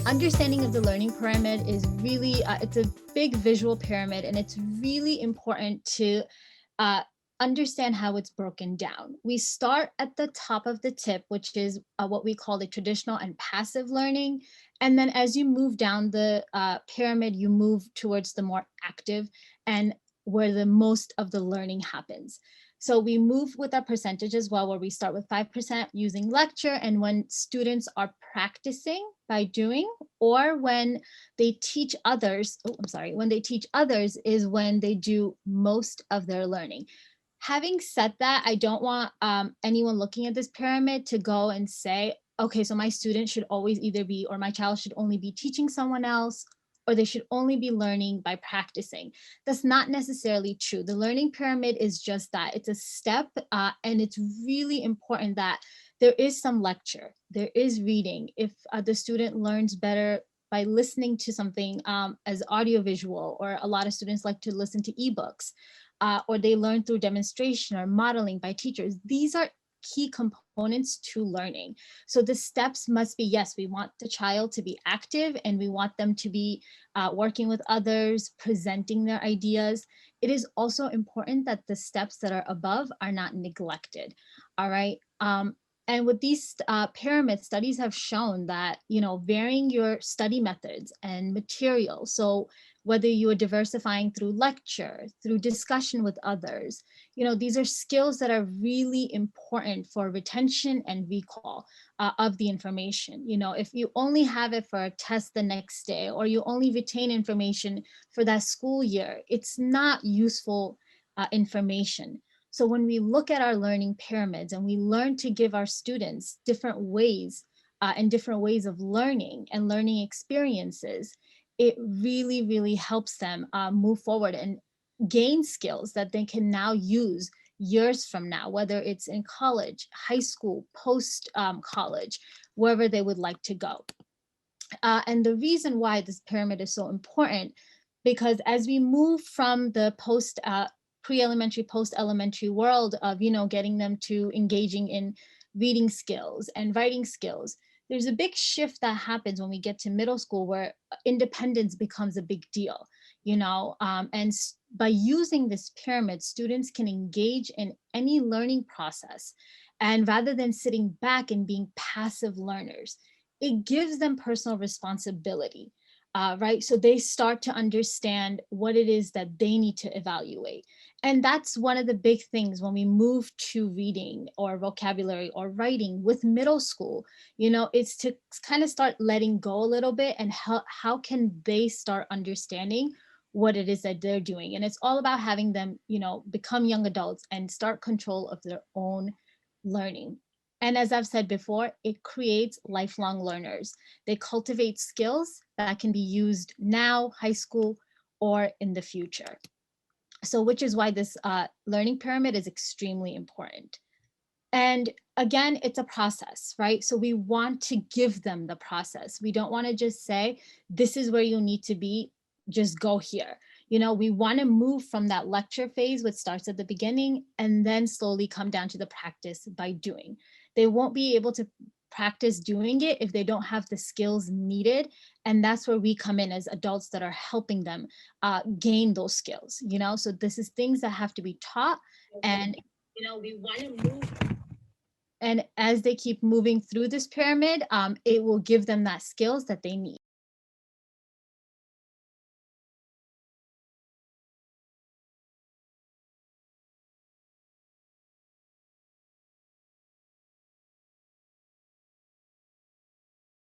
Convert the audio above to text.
understanding of the learning pyramid is really, it's a big visual pyramid, and it's really important to uh, understand how it's broken down. We start at the top of the tip, which is what we call the traditional and passive learning. And then as you move down the pyramid, you move towards the more active and where the most of the learning happens. So we move with our percentage as well, where we start with 5% using lecture, and when students are practicing by doing, or when they teach others, when they teach others is when they do most of their learning. Having said that, I don't want anyone looking at this pyramid to go and say, okay, so my student should always either be, or my child should only be teaching someone else, or they should only be learning by practicing. That's not necessarily true. The learning pyramid is just that. It's a step, and it's really important that there is some lecture, there is reading. If the student learns better by listening to something as audiovisual, or a lot of students like to listen to ebooks, or they learn through demonstration or modeling by teachers. These are key components to learning. So the steps must be, yes, we want the child to be active, and we want them to be working with others, presenting their ideas. It is also important that the steps that are above are not neglected. All right. And with these pyramid studies have shown that, varying your study methods and materials. So whether you are diversifying through lecture, through discussion with others, these are skills that are really important for retention and recall of the information. If you only have it for a test the next day, or you only retain information for that school year, it's not useful information. So when we look at our learning pyramids and we learn to give our students different ways and different ways of learning and learning experiences, it really, really helps them move forward and gain skills that they can now use years from now, whether it's in college, high school, post college, wherever they would like to go. And the reason why this pyramid is so important, because as we move from the pre-elementary, post-elementary world of, getting them to engaging in reading skills and writing skills, there's a big shift that happens when we get to middle school, where independence becomes a big deal, and by using this pyramid, students can engage in any learning process. And rather than sitting back and being passive learners, it gives them personal responsibility, right? So they start to understand what it is that they need to evaluate. And that's one of the big things when we move to reading or vocabulary or writing with middle school, it's to kind of start letting go a little bit, and how can they start understanding what it is that they're doing. And it's all about having them, become young adults and start control of their own learning. And as I've said before, it creates lifelong learners. They cultivate skills that can be used now, high school, or in the future. So which is why this learning pyramid is extremely important. And again, it's a process, right? So we want to give them the process. We don't want to just say, this is where you need to be, just go here. We want to move from that lecture phase, which starts at the beginning, and then slowly come down to the practice by doing. They won't be able to practice doing it if they don't have the skills needed. And that's where we come in as adults that are helping them gain those skills, So this is things that have to be taught, and, we want to move. And as they keep moving through this pyramid, it will give them that skills that they need.